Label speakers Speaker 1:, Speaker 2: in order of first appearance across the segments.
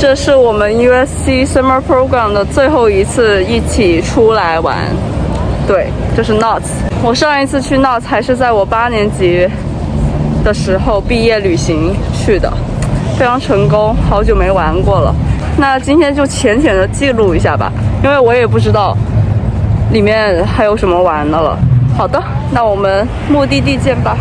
Speaker 1: 这是我们 USC Summer Program 的最后一次一起出来玩。对，这是 Knott's。我上一次去 Knott's 还是在我8年级的时候毕业旅行去的，非常成功，好久没玩过了。那今天就浅浅的记录一下吧，因为我也不知道里面还有什么玩的了。好的，那我们目的地见吧。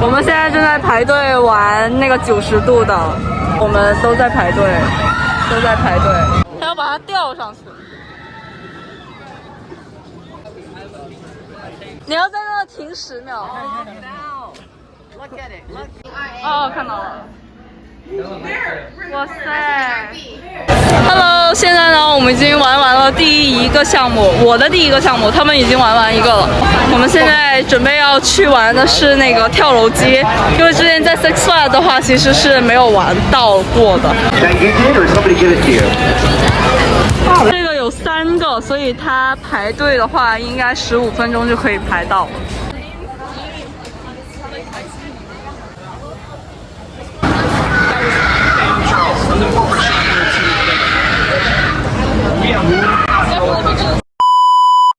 Speaker 1: 我们现在正在排队玩那个90度的，我们都在排队，还要把它吊上去。你要在那停10秒。哦，看到了。哇塞 ！Hello， 现在呢，我们已经玩完了第一个项目，我的第一个项目，他们已经玩完一个了。我们现在准备要去玩的是那个跳楼机，因为之前在 Six Flags 的话，其实是没有玩到过的。这个有3个，所以它排队的话，应该15分钟就可以排到。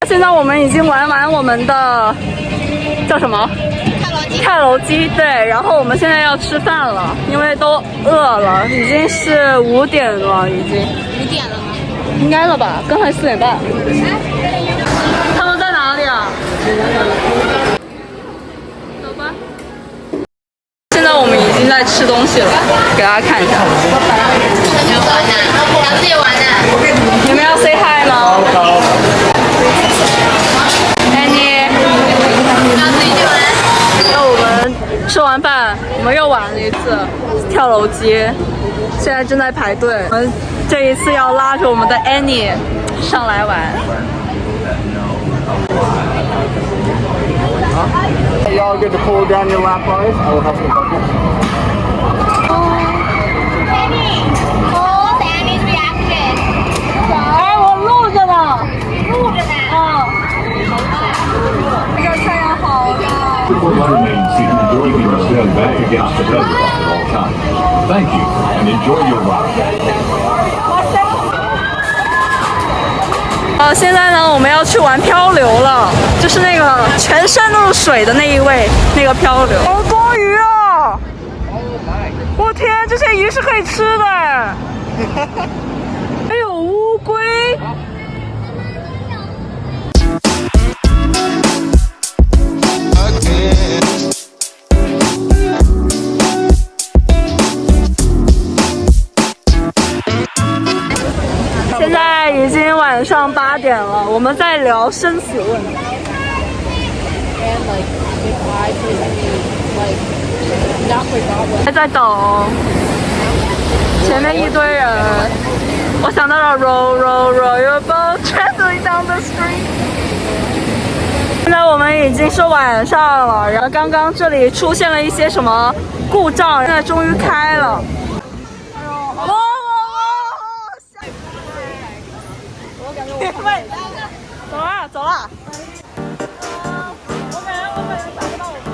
Speaker 1: 现在我们已经玩完我们的叫什么？跳楼机。对，然后我们现在要吃饭了，因为都饿了，已经是5点了，已经。5点了吗？应该了吧，刚才4点半。他们在哪里啊？走吧。现在我们已经在吃东西了，给大家看一下。要玩呢？要自己玩呢？你们要 say hi 吗？Annie， 要自己去玩。那我们吃完饭，我们又玩了一次跳楼机，现在正在排队。我们这一次要拉着我们的 Annie 上来玩。
Speaker 2: Y'all get to pull down your lap rise. I will have some buckets.
Speaker 3: Hold Annie's reaction.
Speaker 1: 哎，我录着呢。
Speaker 3: 录着呢。
Speaker 1: 这个太阳好大。
Speaker 4: Please remain seated and enjoy your back against the pedal at all times. Thank you and enjoy your ride.
Speaker 1: 现在呢，我们要去玩漂流了，就是那个全身都是水的那一位，那个漂流。好多鱼啊！我天，这些鱼是可以吃的。还有乌龟。现在已经晚上8点了，我们在聊生死问题。还在等，前面一堆人。我想到了 row your boat traveling down the street。现在我们已经是晚上了，然后刚刚这里出现了一些什么故障，现在终于开了。走啦，走啦！我感觉找不到我们。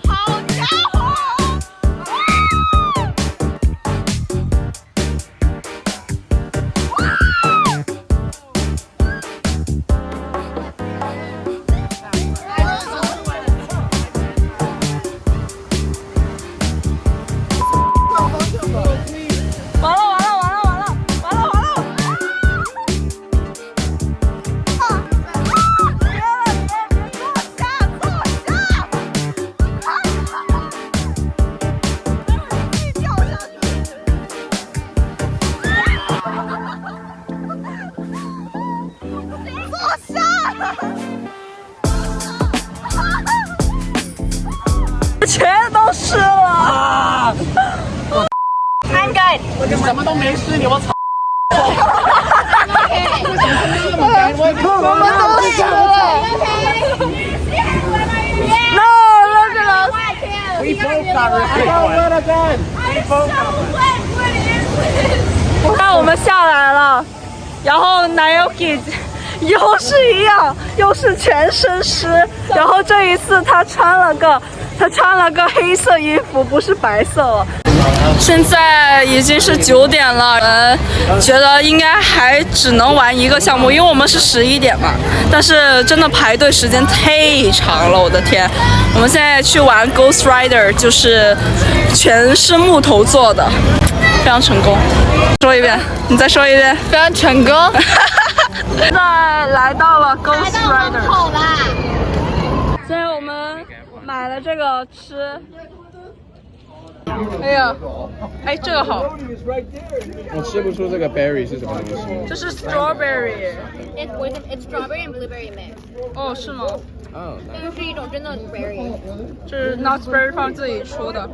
Speaker 1: 好
Speaker 2: 什么都没吃，你我操！
Speaker 1: 我们都吃了。No, look at us.
Speaker 2: We both got respect.
Speaker 1: 看我们下来了，然后Naoki又是一样，又是全身湿，然后这一次他穿了个黑色衣服，不是白色了。现在已经是9点了，觉得应该还只能玩一个项目，因为我们是11点嘛。但是真的排队时间太长了，我的天！我们现在去玩 Ghost Rider， 就是全是木头做的，非常成功。说一遍，你再说一遍，非常成功。现在来到了 Ghost Rider，
Speaker 3: 口了。
Speaker 1: 现在我们买了这个吃。哎呀，哎，这个好，
Speaker 2: 我吃不出这个 berry 是什么东西。
Speaker 1: 这是 strawberry。It's
Speaker 3: strawberry and blueberry mix。
Speaker 1: 哦，是吗？
Speaker 2: 哦，
Speaker 3: 这就是一种真的 berry。
Speaker 1: 这是 Nutsberry Farm 自己出的。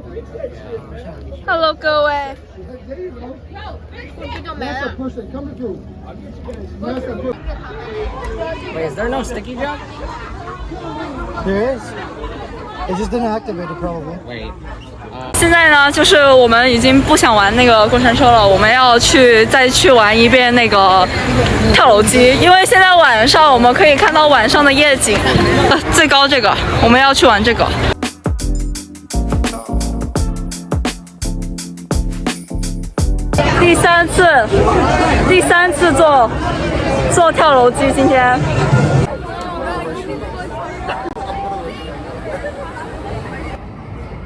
Speaker 1: Hello， 各位。
Speaker 3: 这就没了。
Speaker 2: Wait, is there no sticky jug?
Speaker 5: There is. It just didn't activate it probably.
Speaker 2: Wait.
Speaker 1: 现在呢，就是我们已经不想玩那个过山车了，我们要再去玩一遍那个跳楼机，因为现在晚上我们可以看到晚上的夜景，最高这个，我们要去玩这个。第三次坐跳楼机，今天。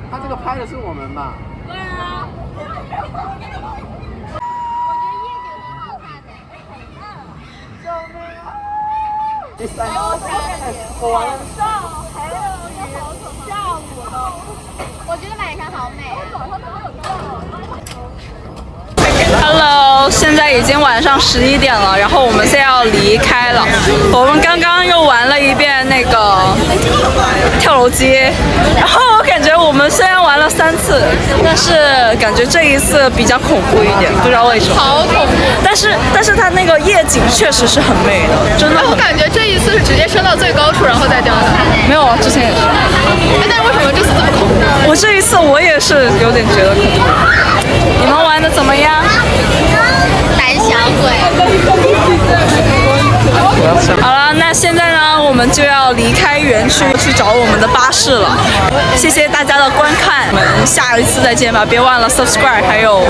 Speaker 2: 他这个拍的是我们吧？
Speaker 3: 对啊。
Speaker 2: 第三。
Speaker 3: 我晚上还有一个下午的。我觉得晚上好美。
Speaker 1: Hello， 现在已经晚上11点了，然后我们现在要离开了。我们刚刚又玩了一遍那个跳楼机，然后我感觉我们虽然玩了3次，但是感觉这一次比较恐怖一点，不知道为什么。好恐怖！但是它那个夜景确实是很美的，真的。
Speaker 6: 我感觉这一次是直接升到最高处，然后再掉下来。
Speaker 1: 没有啊，之前也是。
Speaker 6: 哎，但是为什么这次这么恐怖？
Speaker 1: 我这一次我也是有点觉得恐怖。你们玩的怎么样？
Speaker 3: 胆小鬼。
Speaker 1: 好了，那现在呢，我们就要离开园区去找我们的巴士了。谢谢大家的观看，我们下一次再见吧！别忘了 subscribe， 还有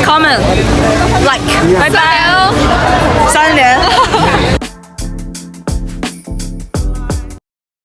Speaker 1: comment，like， 拜拜哦，3连。